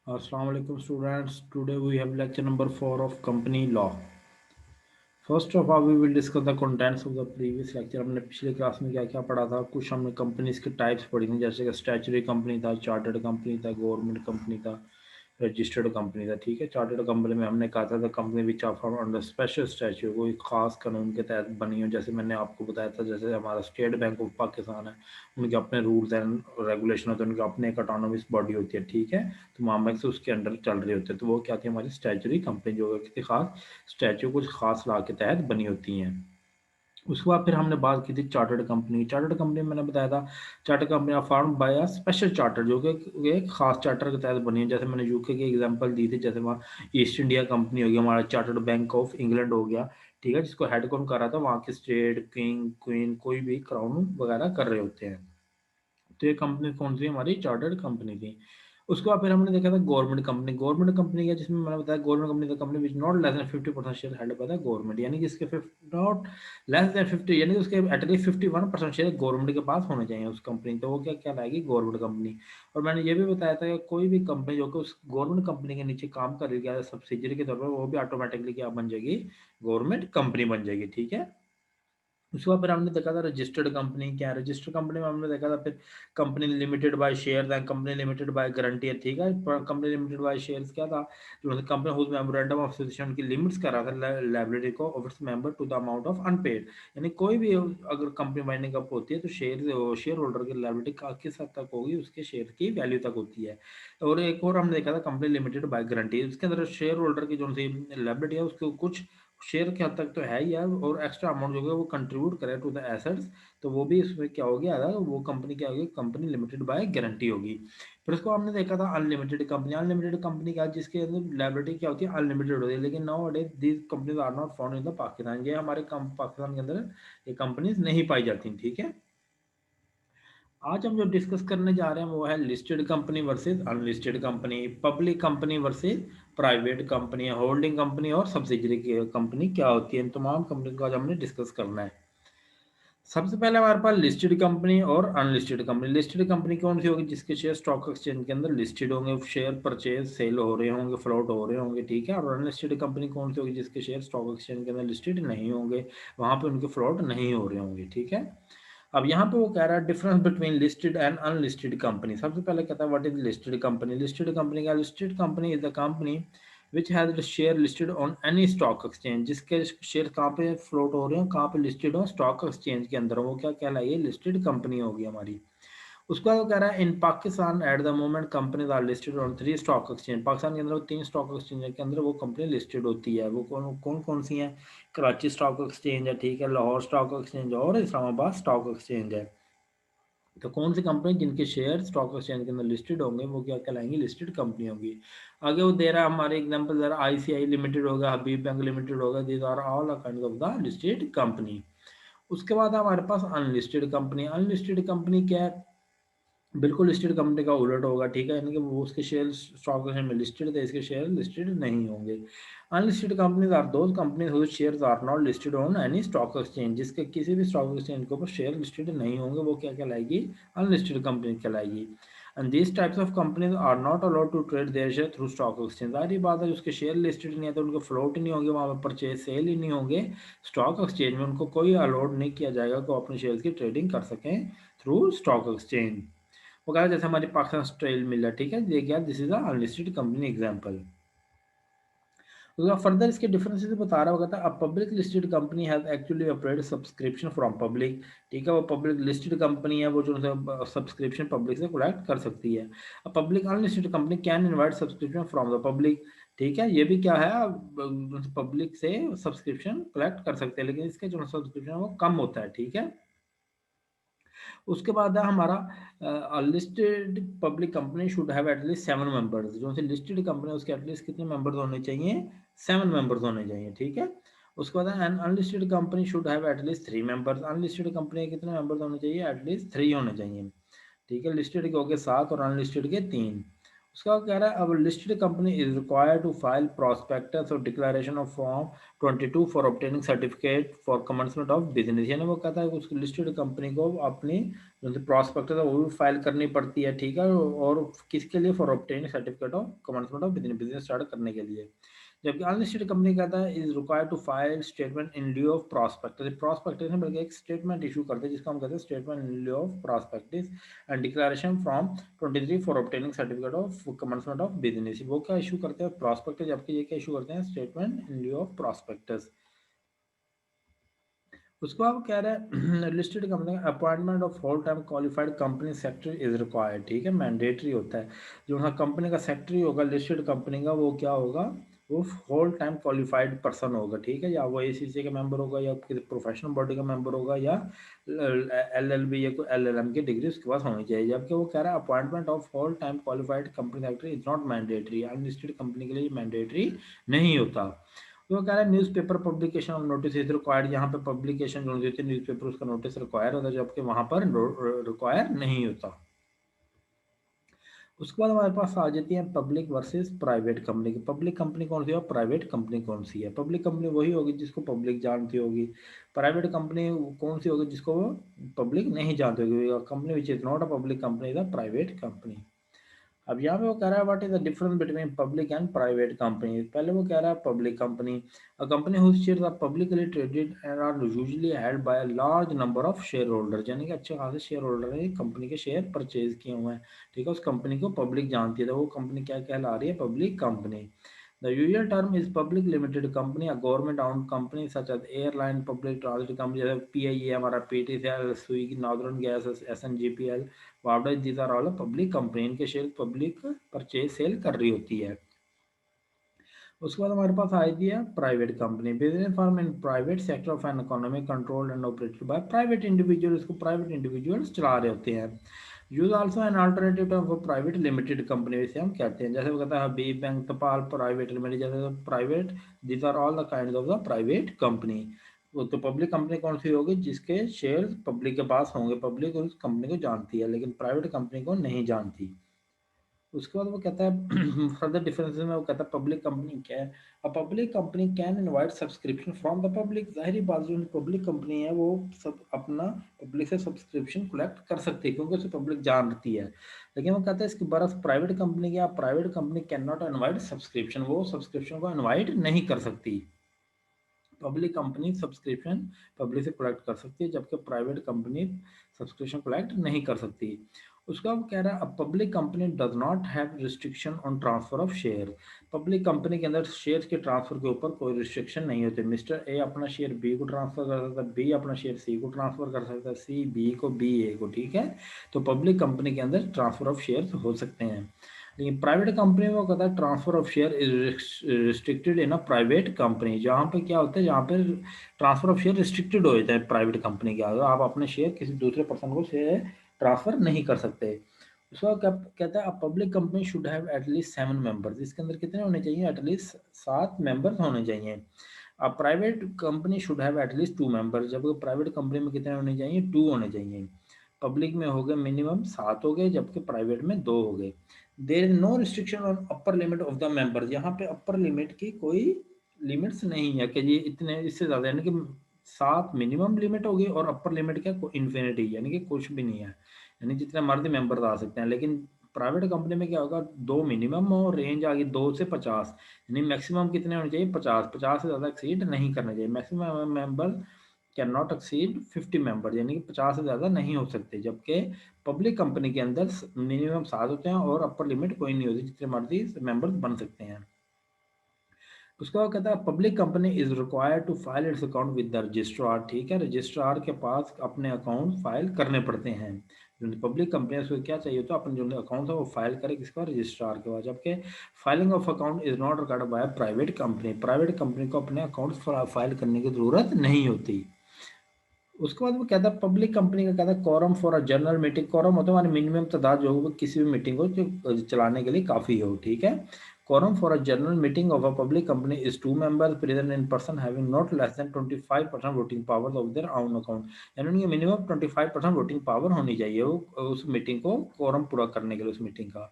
Assalamu alaikum students. Today we have lecture number 4 of company law. First of all, we will discuss the contents of the previous lecture. हमने पिछले class में क्या क्या पढ़ा था, कुछ हमने कंपनीज के टाइप्स पढ़ी थी, जैसे कि स्टैचुरी कंपनी था, चार्टर्ड कंपनी था, गवर्नमेंट कंपनी था, रजिस्टर्ड कंपनी था। ठीक है, चार्टर्ड कंपनी में हमने कहा था the company which are form under special statute, कोई खास कानून के तहत बनी हो। जैसे मैंने आपको बताया था, जैसे हमारा स्टेट बैंक ऑफ पाकिस्तान है, उनके अपने रूल्स एंड रेगुलेशन होते हैं, उनके अपने एक ऑटोनोमस बॉडी होती है। ठीक है, तो मामले से उसके अंडर चल रहे होते हैं, तो वो क्या थी हमारी स्टैचुरी कंपनी, जो किसी खास स्टैच्यू कुछ खास लॉ के तहत बनी होती हैं। उसके बाद फिर हमने बात की थी चार्टर्ड कंपनी। चार्टर्ड कंपनी मैंने बताया था, chartered company are form by a special charter, जो कि एक खास चार्टर के तहत बनी है। जैसे मैंने यूके की एग्जांपल दी थी, जैसे वहाँ ईस्ट इंडिया कंपनी हो गया, हमारा चार्टर्ड बैंक ऑफ इंग्लैंड हो गया। ठीक है, जिसको हेड कौन कर रहा था, वहाँ के स्टेट किंग क्वीन कोई भी क्राउन वगैरह कर रहे होते हैं। तो ये कंपनी कौन सी हमारी चार्टर्ड कंपनी थी। उसके बाद फिर हमने देखा था गवर्नमेंट कंपनी। गवर्नमेंट कंपनी क्या, जिसमें मैंने बताया government company the company which not less than 50% share held by the government, यानी कि इसके नॉट लेस देन 50, यानी कि उसके एटलीस्ट 51% शेयर गवर्नमेंट के पास होने चाहिए उस कंपनी, तो वो क्या क्या लाएगी, गवर्नमेंट कंपनी। और मैंने ये भी बताया था कि कोई भी कंपनी जो कि उस गवर्नमेंट कंपनी के नीचे काम कर रही है सब्सिडरी के तौर पर, वो भी ऑटोमेटिकली क्या बन जाएगी, गवर्नमेंट कंपनी बन जाएगी। ठीक है, उसके बाद फिर हमने देखा था रजिस्टर्ड कंपनी क्या है। रजिस्टर्ड कंपनी में हमने देखा था फिर company limited by share and company limited by guarantee. ठीक है, कंपनी लिमिटेड बाय शेयर्स क्या था, जो company whose memorandum of association की लिमिट्स कर रहा था लायबिलिटी को of its member to the amount of unpaid, यानी कोई भी अगर कंपनी वाइंडिंग अप होती है तो शेयर होल्डर की लायबिलिटी किस हद तक होगी, उसके शेयर की वैल्यू तक होती है। और एक और हमने देखा था कंपनी लिमिटेड बाय गारंटी, उसके अंदर शेयर होल्डर की जो सी लायबिलिटी है उसको कुछ शेयर के हद तक तो है ही यार, और एक्स्ट्रा अमाउंट जो है वो कंट्रीब्यूट करे टू द एसेट्स, तो वो भी इसमें क्या हो गया, वो कंपनी क्या होगी, कंपनी लिमिटेड बाय गारंटी होगी। फिर उसको हमने देखा था अनलिमिटेड कंपनी। अनलिमिटेड कंपनी क्या, जिसके अंदर लायबिलिटी क्या होती है, अनलिमिटेड होती है, लेकिन nowadays these companies are not found in the Pakistan, ये हमारे पाकिस्तान के अंदर ये कंपनीज नहीं पाई जाती। ठीक है, आज हम जो डिस्कस करने जा रहे हैं वो है listed company versus unlisted company, public company versus private company, holding company और सब्सिडरी कंपनी क्या होती है। इन तमाम कंपनी को आज हमने डिस्कस करना है। सबसे पहले हमारे पास लिस्टेड कंपनी और अनलिस्टेड कंपनी। लिस्टेड कंपनी कौन सी होगी, जिसके शेयर स्टॉक एक्सचेंज के अंदर लिस्टेड होंगे, शेयर परचेज सेल हो रहे होंगे, फ्लोट हो रहे होंगे। ठीक है, और अनलिस्टेड कंपनी कौन सी होगी, जिसके शेयर स्टॉक एक्सचेंज के अंदर लिस्टेड नहीं होंगे, वहां पे उनके फ्लोट नहीं हो रहे होंगे। ठीक है, अब यहाँ पे वो कह रहा है difference between listed and unlisted company. सबसे पहले कहता है what is listed company. Listed company क्या, listed company is the company which has share listed on any stock exchange, जिसके शेयर कहाँ पे फ्लोट हो रहे हो, कहाँ पे लिस्टेड हो, स्टॉक एक्सचेंज के अंदर, वो क्या कहलाएगी, लिस्टेड कंपनी होगी हमारी। उसके बाद वो कह रहा है in Pakistan at the moment companies are listed on 3 stock exchange. Pakistan के अंदर वो 3 स्टॉक एक्सचेंज के अंदर वो कंपनी लिस्टेड होती है। वो कौन कौन कौन सी हैं, कराची स्टॉक एक्सचेंज है, ठीक है, लाहौर स्टॉक एक्सचेंज और इस्लामाबाद स्टॉक एक्सचेंज है। तो कौन सी कंपनी जिनके शेयर स्टॉक एक्सचेंज के अंदर लिस्टेड होंगे, वो क्या कहलाएंगी, लिस्टेड कंपनी होगी। आगे वो दे रहा है हमारे एग्जांपल दे रहा है आईसीआई लिमिटेड होगा, हबीब बैंक लिमिटेड होगा, these are all kind of the listed company. उसके बाद हमारे पास अनलिस्टेड कंपनी। अनलिस्टेड कंपनी क्या है, बिल्कुल लिस्टेड कंपनी का उलट होगा। ठीक है, यानी कि वो उसके शेयर स्टॉक एक्सचेंज में लिस्टेड थे, इसके शेयर लिस्टेड नहीं होंगे। Unlisted companies are those companies whose shares are not listed on any stock exchange, जिसके किसी भी स्टॉक एक्सचेंज के ऊपर शेयर लिस्टेड नहीं होंगे, वो क्या कहलाएगी, अनलिस्टेड कंपनी कहलाएगी। And these types of companies are not allowed to trade their share through stock exchange. सारी बात है, उसके शेयर लिस्टेड नहीं है तो उनके फ्लोट ही नहीं होंगे, वहाँ पर परचेज सेल ही नहीं होंगे, स्टॉक एक्सचेंज में उनको कोई अलाउड नहीं किया जाएगा कि वो अपने शेयर की ट्रेडिंग कर सकें थ्रू स्टॉक एक्सचेंज। वो कहा जैसे हमारी पाकिस्तान स्टाइल मिल है। ठीक है, ये क्या, this is unlisted company example. उसका फर्दर इसके डिफरेंसेस बता रहा होगा था, a public listed company has actually operated subscription from public. ठीक है, वो पब्लिक लिस्टेड कंपनी है, वो जो सब्सक्रिप्शन पब्लिक से कलेक्ट कर सकती है। A public unlisted company can invite subscription from the public. ठीक है, ये भी क्या है, पब्लिक से सब्सक्रिप्शन कलेक्ट कर सकते हैं, लेकिन इसके जो सब्सक्रिप्शन है वो कम होता है। ठीक है, उसके बाद है हमारा listed public company should have at least 7 members. जो सी लिस्टेड कंपनी है उसके एटलीस्ट कितने मेंबर्स होने चाहिए, 7 मेंबर्स होने चाहिए। ठीक है, उसके बाद an unlisted company should have at least 3 members. Unlisted company के कितने मेंबर्स होने चाहिए, एटलीस्ट 3 होने चाहिए। ठीक है, लिस्टेड के हो गए 7 और अनलिस्टेड के 3। उसका कह रहा है अब listed company is required to file prospectus और declaration of form 22 for obtaining certificate for commencement of business, यानी वो कहता है कि उस लिस्टेड कंपनी को अपनी जो प्रॉस्पेक्टस है वो भी फाइल करनी पड़ती है, ठीक है। और किसके लिए? For obtaining certificate of commencement of business, business start करने के लिए। जबकि अनलिस्टेड कंपनी कहता है is required to file statement in lieu of prospectus. Prospectus में बल्कि एक स्टेटमेंट इशू करते हैं जिसको हम कहते हैं statement in lieu of prospectus and declaration from 23 for obtaining certificate of commencement of business. वो क्या इशू करते हैं? प्रॉस्पेक्टस। जबकि ये क्या इशू करते हैं? Statement in lieu of prospectus. उसको आप कह रहे हैं listed company appointment of whole time qualified company secretary is required, ठीक है, मैंडेटरी होता है। जो हाँ कंपनी का सेक्रेटरी होगा लिस्टेड कंपनी का, वो क्या होगा? वो होल टाइम क्वालिफाइड पर्सन होगा, ठीक है। या वो एसीसी का मेंबर होगा, या किसी प्रोफेशनल बॉडी का मेंबर होगा, या एलएलबी या कोई एलएलएम की डिग्री उसके पास होनी चाहिए। जबकि वो कह रहा है appointment of whole time qualified company secretary is not mandatory. Unlisted company के लिए मैंडेटरी नहीं होता। तो वो कह रहा है newspaper publication of notice is required. यहाँ पे पब्लिकेशन जो होती है न्यूज़पेपर, उसका नोटिस रिक्वायर होता है, जबकि वहाँ पर रिक्वायर नहीं होता। उसके बाद हमारे पास आ जाती है पब्लिक वर्सेस प्राइवेट कंपनी की। पब्लिक कंपनी कौन सी है और प्राइवेट कंपनी कौन सी है? पब्लिक कंपनी वही होगी जिसको पब्लिक जानती होगी। प्राइवेट कंपनी कौन सी होगी जिसको वो पब्लिक नहीं जानती होगी। Company which is not a public company is a private company. अब यहाँ पे वो कह रहा है what is the difference between public and private company. पहले वो कह रहा है public company a company whose shares are publicly traded and are usually held by a large number of share holder, यानी कि अच्छे खासे शेयर होल्डर ने कंपनी के शेयर परचेज किए हुए हैं, ठीक है। उस कंपनी को पब्लिक जानती है, तो वो कंपनी क्या कहला रही है? Public company. The usual term is public limited company, a government-owned company such as airline, public transit company, जैसे PIA हमारा PTCL, Swiggy, northern gas, SNGPL, Vawda, these are all public company। इनके शेयर पब्लिक परचेज सेल कर रही होती है। उसके बाद हमारे पास आई है private company. Business firm in private sector of an economy controlled and operated by private individual. इसको प्राइवेट इंडिविजुअल्स चला रहे होते हैं। Use also an alternative term for private limited company, वैसे हम कहते हैं। जैसे वो कहता है Habib Bank, Tapal Private Limited, जैसे private, these are all the kind of the private company. वो तो पब्लिक कंपनी कौन सी होगी? जिसके शेयर पब्लिक के पास होंगे, पब्लिक उस कंपनी को जानती है, लेकिन प्राइवेट कंपनी को नहीं जानती। उसके बाद वो कहता है फर्दर डिफरेंसेस में वो कहता है पब्लिक कंपनी क्या है? A public company can invite subscription from the public. जाहिर बात, जो पब्लिक कंपनी है वो सब अपना पब्लिक से सब्सक्रिप्शन कलेक्ट कर सकती है, क्योंकि उसे पब्लिक जानती है। लेकिन वो कहता है इसके बरस प्राइवेट कंपनी क्या? Private company can not invite subscription, वो सब्सक्रिप्शन को इनवाइट नहीं कर सकती। पब्लिक कंपनी सब्सक्रिप्शन पब्लिक से कलेक्ट कर सकती है, जबकि प्राइवेट कंपनी सब्सक्रिप्शन कलेक्ट नहीं कर सकती। उसका वो कह रहा है public company does not have restriction on transfer of share. Public company के अंदर शेयर के ट्रांसफर के ऊपर कोई रिस्ट्रिक्शन नहीं होते। मिस्टर ए अपना शेयर बी को ट्रांसफर कर सकता है, बी अपना शेयर सी को ट्रांसफर कर सकता है, सी बी को, बी ए को, ठीक है। तो पब्लिक कंपनी के अंदर ट्रांसफर ऑफ शेयर हो सकते हैं। लेकिन प्राइवेट कंपनी में वो कहता है transfer of share is restricted in a private company. जहाँ पे क्या होता है, जहाँ पे ट्रांसफर ऑफ शेयर रिस्ट्रिक्टेड हो जाता है प्राइवेट कंपनी के आगे, आप अपने शेयर किसी दूसरे पर्सन को शेयर ट्रांसफर नहीं कर सकते। उसका क्या कहता है? Public company should have at least 7 members. इसके अंदर कितने होने चाहिए? एटलीस्ट 7 मेंबर्स होने चाहिए। अब private company should have at least 2 members, जबकि प्राइवेट कंपनी में कितने होने चाहिए? 2 होने चाहिए। पब्लिक में हो गए मिनिमम 7 हो गए, जबकि प्राइवेट में 2 हो गए। There is no restriction on upper limit of the members. यहाँ पे अपर लिमिट की कोई लिमिट्स नहीं है कि ये इतने, इससे ज़्यादा, यानी कि 7 मिनिमम लिमिट होगी और अपर लिमिट क्या? इन्फिनिटी, यानी कि कुछ भी नहीं है, यानी जितने मर्जी मेंबर आ सकते हैं। लेकिन प्राइवेट कंपनी में क्या होगा? 2 मिनिमम और रेंज आ गई 2 से 50, यानी मैक्सिमम कितने होने चाहिए? 50, 50 से ज़्यादा एक्सीड नहीं करना चाहिए। Maximum member can not exceed 50 member, यानी कि 50 से ज़्यादा नहीं हो सकते। जबकि पब्लिक कंपनी के अंदर मिनिमम 7 होते हैं और अपर लिमिट कोई नहीं होती, जितने मर्जी मेंबर्स बन सकते हैं। उसका वो कहता है public company is required to file its account with the registrar, ठीक है। रजिस्ट्रार के पास अपने अकाउंट फाइल करने पड़ते हैं। जो पब्लिक कंपनी है उसको क्या चाहिए? तो अपने जो अकाउंट है वो फाइल करे किसका? रजिस्ट्रार के पास। जबकि filing of account is not required by private company. Private company को अपने अकाउंट फाइल करने की जरूरत नहीं होती। उसके बाद वो कहता है पब्लिक कंपनी का कहता है quorum for a general meeting. Quorum होता है हमारी मिनिमम तादाद जो हो किसी भी मीटिंग को जो चलाने के लिए काफ़ी हो, ठीक है। quorum for a general meeting of a public company is 2 members present in person having not less than 25% voting powers of their own account। यानी उनकी मिनिमम 25% वोटिंग पावर होनी चाहिए वो उस मीटिंग को कोरम पूरा करने के लिए, उस मीटिंग का।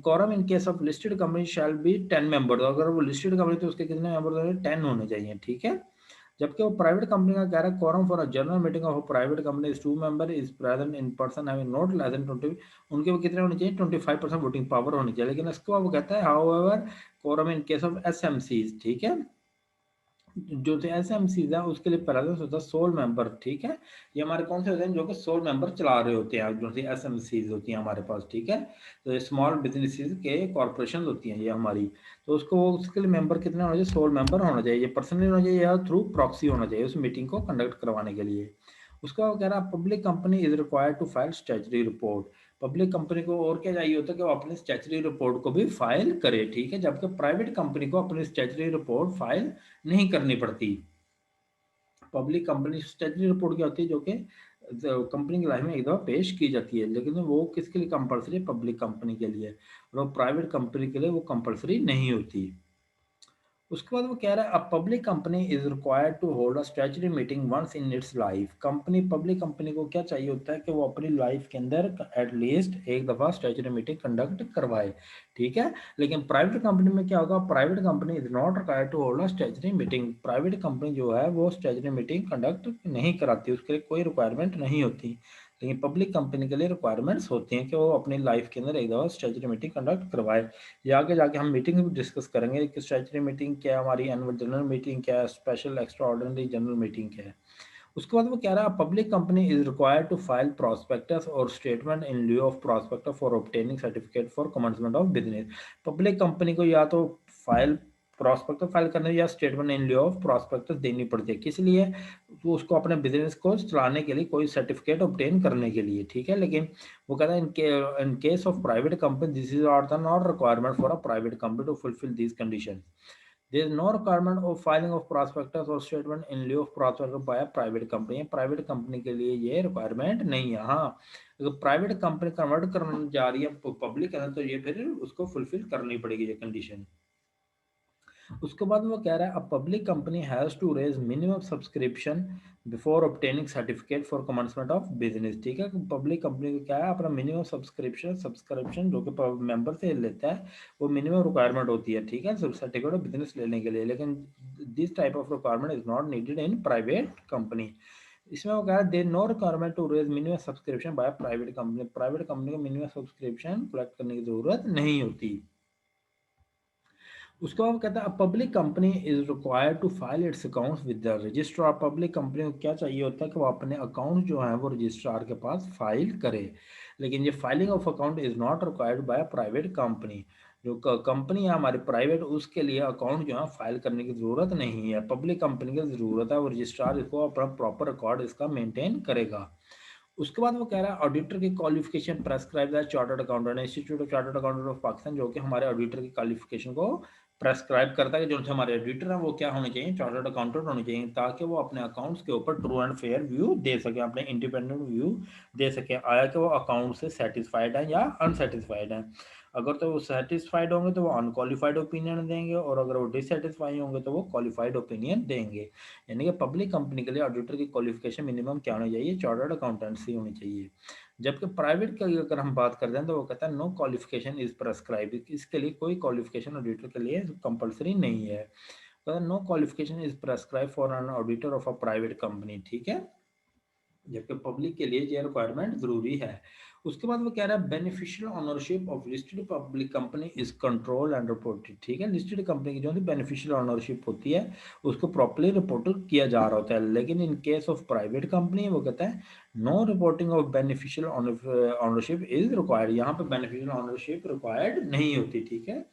Quorum in case of listed company shall be 10 member. अगर वो लिस्टेड कंपनी तो उसके कितने मेंबर होंगे? 10 होने चाहिए, ठीक है। जबकि वो प्राइवेट कंपनी का कह रहा है quorum for a general meeting of a private company is 2 member is present in person having not less than 20, उनके वो कितने होने चाहिए 25% वोटिंग पावर होनी चाहिए। लेकिन इसके बाद वो कहता है however quorum in case of SMCs, ठीक है, जो एसएमसीज है उसके लिए प्रेजेंस होता है सोल मेंबर, ठीक है। ये हमारे कौन से होते हैं जो कि सोल मेंबर चला रहे होते हैं, जो सी एसएमसीज होती हैं हमारे पास, ठीक है। तो ये स्मॉल बिजनेसेस के कॉर्पोरेशन होती हैं ये हमारी, तो उसको उसके लिए मेंबर कितने होना चाहिए, सोल मेंबर होना चाहिए, ये पर्सनली होना चाहिए या थ्रू प्रॉक्सी होना चाहिए उस मीटिंग को कंडक्ट करवाने के लिए। उसका वो कह रहा है public company is required to file statutory report, public company को और क्या चाहिए होता है कि वो अपनी स्टैट्यूटरी रिपोर्ट को भी फाइल करे, ठीक है, जबकि प्राइवेट कंपनी को अपनी स्टैट्यूटरी रिपोर्ट फाइल नहीं करनी पड़ती। पब्लिक कंपनी स्टैट्यूटरी रिपोर्ट क्या होती है जो कि कंपनी की लाइफ में एक दफ़ा पेश की जाती है, लेकिन वो किसके लिए कंपलसरी है, पब्लिक कंपनी के लिए, और प्राइवेट कंपनी के लिए वो कंपलसरी नहीं होती। उसके बाद वो कह रहा है a public company is required to hold a statutory meeting once in its life, company public company को क्या चाहिए होता है कि वो अपनी लाइफ के अंदर एटलीस्ट एक दफ़ा स्टैट्यूटरी मीटिंग कंडक्ट करवाए, ठीक है। लेकिन प्राइवेट कंपनी में क्या होगा, private company is not required to hold a statutory meeting, private company जो है वो स्टैट्यूटरी मीटिंग कंडक्ट नहीं कराती, उसके लिए कोई रिक्वायरमेंट नहीं होती। लेकिन पब्लिक कंपनी के लिए रिक्वायरमेंट्स होती हैं कि वो अपनी लाइफ के अंदर एक दफ़ा स्टैट्यूटरी मीटिंग कंडक्ट करवाए। ये आगे जाके हम मीटिंग भी डिस्कस करेंगे कि स्टैट्यूटरी मीटिंग क्या है, हमारी एनुअल जनरल मीटिंग क्या है, special extra ordinary general meeting क्या है। उसके बाद वो कह रहा है public company is required to file prospectus और statement in lieu of prospectus for obtaining certificate for commencement of business, public company को या तो फाइल प्रोस्पेक्टस फाइल करने या statement in lieu of prospectus देनी पड़ती है, किस लिए, तो उसको अपने बिजनेस को चलाने के लिए, कोई सर्टिफिकेट ऑब्टेन करने के लिए, ठीक है। लेकिन वो कहता है in case of private company this is are the not requirement for a private company to fulfil these condition, there is no requirement of filing of prospectus or statement in lieu of prospectus by a private company, private company के लिए ये requirement नहीं है। हाँ, अगर private company convert करने जा रही है पब्लिक है तो ये फिर उसको फुलफिल करनी पड़ेगी ये कंडीशन। उसके बाद वो कह रहा है a public company has to raise minimum subscription before obtaining certificate for commencement of business, ठीक है। पब्लिक कंपनी को क्या है अपना मिनिमम सब्सक्रिप्शन जो कि मेंबर से लेता है वो मिनिमम रिक्वायरमेंट होती है, ठीक है, सर्टिफिकेट ऑफ बिजनेस लेने के लिए। लेकिन this type of requirement is not needed in private company. इसमें वो कह रहा है there no requirement to raise minimum subscription by private company, private company को मिनिमम सब्सक्रिप्शन कलेक्ट करने की जरूरत नहीं होती। उसके बाद कहता है public company is required to file its accounts with the registrar, public company को क्या चाहिए होता है कि वो अपने अकाउंट जो है वो रजिस्ट्रार के पास फाइल करे। लेकिन ये filing of account is not required by private company, जो कंपनी है हमारी प्राइवेट उसके लिए अकाउंट जो है फाइल करने की ज़रूरत नहीं है, पब्लिक कंपनी की ज़रूरत है, वो रजिस्ट्रार इसको अपना प्रॉपर रिकॉर्ड इसका मेंटेन करेगा। उसके बाद वो कह रहा है ऑडिटर की qualification prescribe the chartered accountant, institute of chartered accountant of Pakistan जो कि हमारे ऑडिटर की क्वालिफिकेशन को प्रेस्क्राइब करता है कि जो हमारे ऑडिटर हैं वो क्या होने चाहिए, चार्टर्ड अकाउंटेंट होने चाहिए, ताकि वो अपने अकाउंट्स के ऊपर ट्रू एंड फेयर व्यू दे सके, अपने इंडिपेंडेंट व्यू दे सके, आया कि वो अकाउंट से सेटिस्फाइड है या अनसेटिस्फाइड है। अगर तो वो सेटिस्फाइड होंगे तो वो अनक्वालिफाइड ओपिनियन देंगे, और अगर वो डिससेटिस्फाई होंगे तो वो क्वालिफाइड ओपिनियन देंगे। यानी कि पब्लिक कंपनी के लिए ऑडिटर की क्वालिफिकेशन मिनिमम क्या होनी चाहिए, चार्टर्ड अकाउंटेंसी होनी चाहिए। जबकि प्राइवेट की अगर हम बात करते हैं तो वो कहता है नो क्वालिफिकेशन इज प्रेस्क्राइब, इसके लिए कोई क्वालिफिकेशन ऑडिटर के लिए कंपलसरी नहीं है, कहता no qualification is prescribe for an auditor of a private company, ठीक है, जबकि पब्लिक के लिए ये रिक्वायरमेंट जरूरी है। उसके बाद वो कह रहा है beneficial ownership of listed public company is control and reported, ठीक है, लिस्टेड कंपनी की जो बेनिफिशियल ओनरशिप होती है उसको प्रॉपर्ली रिपोर्ट किया जा रहा होता है। लेकिन in case of private company वो कहता है no reporting of beneficial ownership is required, यहाँ पे बेनिफिशियल ओनरशिप रिक्वायर्ड नहीं होती, ठीक है।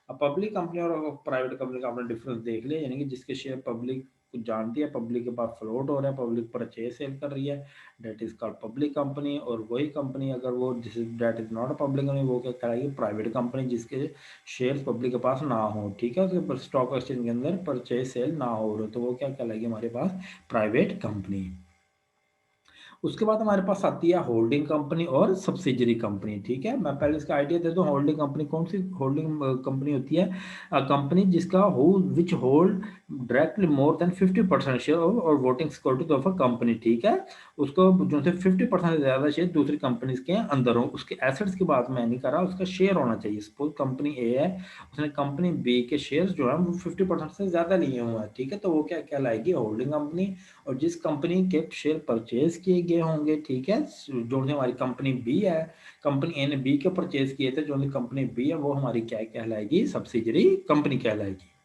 अब पब्लिक कंपनी और प्राइवेट कंपनी का आपने डिफरेंस देख लिया, यानी कि जिसके शेयर पब्लिक कुछ जानती है, पब्लिक के पास फ्लोट हो रहा है, पब्लिक परचेज सेल कर रही है, that is called public company. और वही कंपनी अगर वो that is not public company वो क्या कराएगी, प्राइवेट कंपनी, जिसके शेयर पब्लिक के पास ना हो, ठीक है, उसके स्टॉक एक्सचेंज के अंदर परचेज सेल ना हो रहे तो वो क्या कहलाएगी हमारे पास प्राइवेट कंपनी। उसके बाद हमारे पास आती है होल्डिंग कंपनी और सब्सिडियरी कंपनी। ठीक है, मैं पहले इसका आइडिया दे दूं। होल्डिंग कंपनी कौन सी होल्डिंग कंपनी होती है? कंपनी जिसका which hold directly more than 50% share और voting security of a company. ठीक है, उसको जो से 50% से ज्यादा शेयर दूसरी कंपनीज के अंदर हो। उसके एसेट्स की बात मैं नहीं कर रहा, उसका शेयर होना चाहिए। सपोज कंपनी ए है, उसने कंपनी बी के शेयर्स जो है वो 50% से ज्यादा लिए हुए हैं। ठीक है, तो वो क्या कहलाएगी? Holding company. और जिस कंपनी के शेयर परचेज किए गए होंगे, ठीक है, जो हमारी कंपनी बी है, कंपनी ए ने बी के परचेज किए थे, जो कंपनी बी है वो हमारी क्या कहलाएगी? सब्सिडियरी कंपनी कहलाएगी।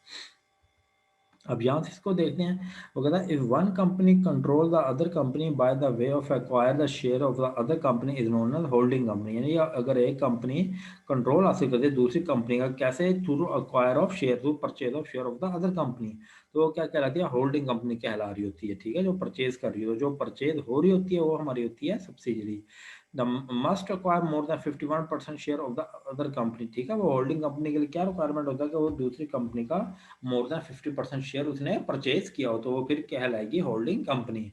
अब यहाँ से इसको देखते हैं। वो कहता है if one company control the other company by the way of acquire the share of the other company is known as holding company. यानी अगर एक कंपनी कंट्रोल हासिल करती है दूसरी कंपनी का, कैसे? Through acquire of share, through purchase of share of the other company, तो वो क्या कहलाती है? होल्डिंग कंपनी कहला रही होती है। ठीक है, जो परचेज कर रही है, जो परचेज हो रही होती है वो हमारी होती है subsidiary. The must acquire more than 51% share of the other company. ठीक है, वो होल्डिंग कंपनी के लिए क्या रिक्वायरमेंट होता है कि वो दूसरी कंपनी का मोर देन 50% शेयर उसने परचेज किया हो, तो वो फिर कहलाएगी होल्डिंग कंपनी।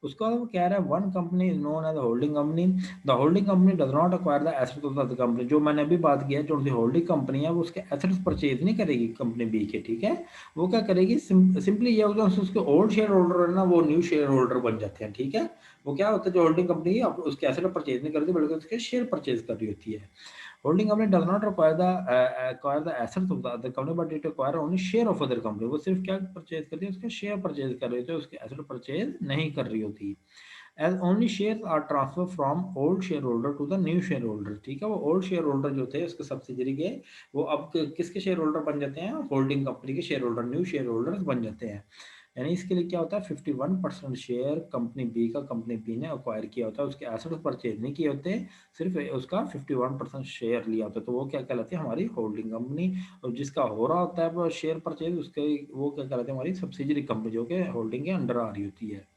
उसका वो कह रहा है one company is known as holding company. The holding company does not acquire the assets of the company. जो मैंने अभी बात किया, जो होल्डिंग कंपनी है वो उसके एसेट्स परचेज नहीं करेगी कंपनी बी के। ठीक है, वो क्या करेगी? सिंपली ये होगा, उसके ओल्ड शेयर होल्डर है ना, वो न्यू शेयर होल्डर बन जाते हैं। ठीक है, वो क्या होता है? जो होल्डिंग कंपनी है उसके एसेट परचेज नहीं करती, बल्कि उसके शेयर परचेज कर रही होती है। Holding company does not acquire the assets of the other company but it acquire only share of other company। वो सिर्फ क्या परचेज करती है? उसके शेयर परचेज कर रही होती है, उसके एसेट परचेज नहीं कर रही होती। as only shares are transferred from old shareholder to the new shareholder। ठीक है, वो ओल्ड शेयर होल्डर जो थे उसके सब्सिडरी के, वो अब किसके शेयर होल्डर बन जाते हैं? होल्डिंग कंपनी के share holder, new share holder बन जाते हैं। यानी इसके लिए क्या होता है? 51% शेयर कंपनी बी का कंपनी बी ने अक्वायर किया होता है, उसके एसेट परचेज नहीं किए होते, सिर्फ उसका 51% शेयर लिया होता है, तो वो क्या कहलाती है? हमारी होल्डिंग कंपनी। और जिसका हो रहा होता है वो शेयर परचेज, उसके वो क्या कहलाते हैं? हमारी सब्सिडरी कंपनी, जो कि होल्डिंग के अंडर आ रही होती है।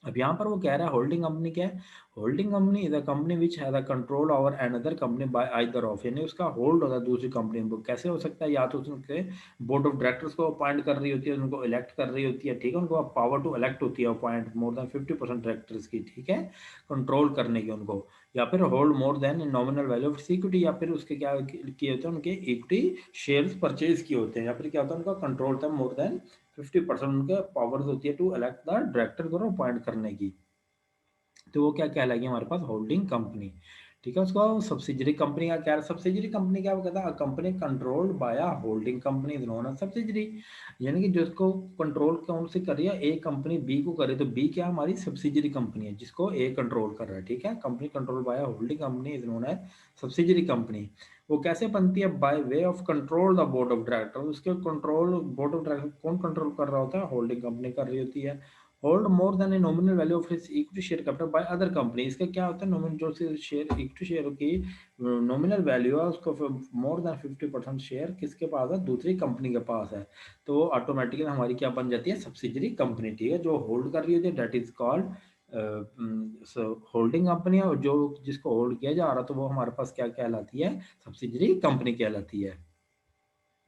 अब यहाँ पर वो कह रहा है होल्डिंग कंपनी क्या है? Holding company is a company which has a control over another company by either of. यानी उसका होल्ड होता है दूसरी कंपनी को। कैसे हो सकता है? या तो उसके बोर्ड ऑफ डायरेक्टर्स को अपॉइंट कर रही होती है, उनको इलेक्ट कर रही होती है। ठीक है, उनको पावर टू इलेक्ट होती है, अपॉइंट मोर देन 50% डायरेक्टर्स की। ठीक है, कंट्रोल करने की उनको। या फिर hold more than nominal value of equity, या फिर उसके क्या किए होते हैं? उनके इक्विटी शेयर्स परचेज किए होते हैं। या फिर क्या होता है? उनका कंट्रोल था मोर देन 50% उनके पावर्स होती है टू इलेक्ट द डायरेक्टर को अपॉइंट करने की। तो वो क्या कहलाएगी? हमारे पास होल्डिंग कंपनी। ठीक है, उसको सब्सिडरी कंपनी का क्या? सब्सिडरी कंपनी क्या? वो कहता है company controlled by holding company is known as subsidiary. यानी कि जिसको कंट्रोल कौन से कर रही है? ए कंपनी बी को करे, तो बी क्या? हमारी सब्सिडरी कंपनी है, जिसको ए कंट्रोल कर रहा है। ठीक है, company control by holding company is known as subsidiary company. वो कैसे बनती है? By way of control the board of director. उसके कंट्रोल बोर्ड ऑफ डायरेक्टर कौन कंट्रोल कर रहा होता है? होल्डिंग कंपनी कर रही होती है। Hold more than a nominal value of his equity share capital by other company. इसका क्या होता है? नॉमिनल जो से शेयर इक्विटी शेयर की नॉमिनल वैल्यू है, उसको मोर देन 50% शेयर किसके पास है? दूसरी कंपनी के पास है, तो वो ऑटोमेटिकली हमारी क्या बन जाती है? Subsidiary company. ठीक है, जो होल्ड कर रही होती है that is called holding company, और जो जिसको होल्ड किया जा रहा तो वो हमारे पास क्या कहलाती है? सब्सिडरी कंपनी कहलाती है।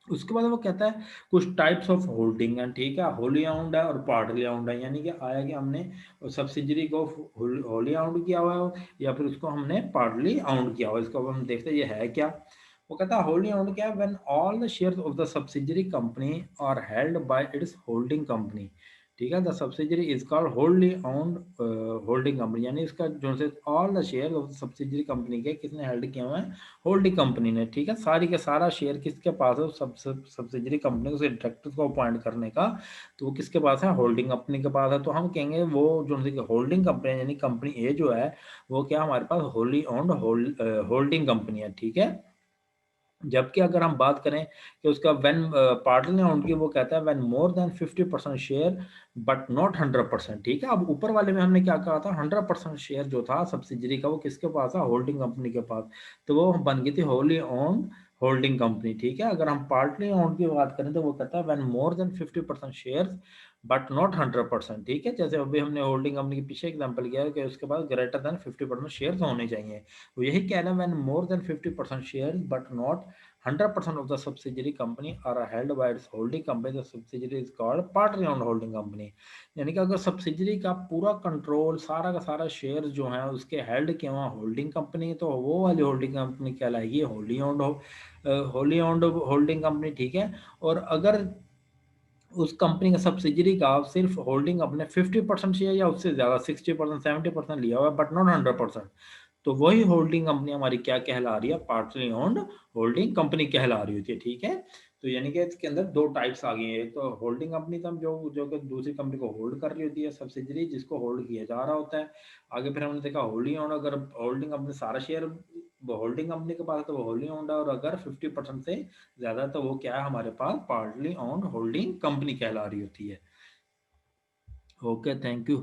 उसके बाद वो कहता है कुछ टाइप्स ऑफ होल्डिंग है। ठीक है, होली आउंड है और पार्टली आउंड है। यानी कि आया कि हमने सब्सिडरी को होली आउंड किया हुआ है, या फिर उसको हमने पार्टली आउंड किया हुआ है। इसको अब हम देखते हैं ये है क्या। वो कहता है होली आउंड क्या है? When all the shares of the subsidiary company are held by its holding company. ठीक है, द सब्सिडरी इज कॉल्ड होल्डली ओन्ड होल्डिंग कंपनी। यानी इसका जो से all the share of subsidiary company के किसने हेल्ड किया हुआ है? होल्डिंग कंपनी ने। ठीक है, सारी का सारा शेयर किसके पास है? सब्सिडरी कंपनी को, डायरेक्टर्स को अपॉइंट करने का, तो वो किसके पास है? होल्डिंग कंपनी के पास है। तो हम कहेंगे वो जो होल्डिंग कंपनी यानी कंपनी ए जो है, वो क्या हमारे पास होली ओन्ड होल्डिंग कंपनी है। ठीक है, जबकि अगर हम बात करें कि उसका व्हेन पार्टनर ओन्ड की, वो कहता है when more than 50% share but not 100%। ठीक है, अब ऊपर वाले में हमने क्या कहा था? 100% शेयर जो था सब्सिडरी का, वो किसके पास था? होल्डिंग कंपनी के पास, तो वो बन गई थी होली ओन्ड होल्डिंग कंपनी। ठीक है, अगर हम पार्टली ओन्ड की बात करें तो वो कहता है when more than 50% share but not 100%। ठीक है, जैसे अभी हमने होल्डिंग कंपनी के पीछे एग्जांपल किया है कि उसके पास ग्रेटर देन 50% शेयर्स होने चाहिए। वो यही कह रहे हैं when more than 50% shares but not 100% of the subsidiary company are held by its holding company, the subsidiary is called partly owned holding company. यानी कि अगर सब्सिडियरी का पूरा कंट्रोल, सारा का सारा शेयर जो है उसके हेल्ड किए हुआ होल्डिंग कंपनी, तो वो वाली होल्डिंग कंपनी कहलाएगी होली ओन्ड होल्डिंग कंपनी। ठीक है, और अगर उस कंपनी का सब्सिडियरी का सिर्फ होल्डिंग अपने 50% शेयर या उससे ज़्यादा 60% 70% लिया हुआ है बट नॉट 100%, तो वही होल्डिंग कंपनी हमारी क्या कहला रही है, पार्टली ओन्ड होल्डिंग कंपनी कहला रही होती है। ठीक है, तो यानी कि इसके अंदर दो टाइप्स आ गई हैं। एक तो होल्डिंग कंपनी तो जो जो कि दूसरी कंपनी को होल्ड कर रही होती है, सब्सिडियरी जिसको होल्ड किया जा रहा होता है। आगे फिर हमने देखा होल्डी ओन्ड, अगर होल्डिंग कंपनी सारा शेयर होल्डिंग कंपनी के पास है तो वो होल्डिंग ओन्ड है, और अगर 50% से ज़्यादा तो वो क्या है हमारे पास, पार्टली ओन्ड होल्डिंग कंपनी कहला रही होती है। Okay, thank you.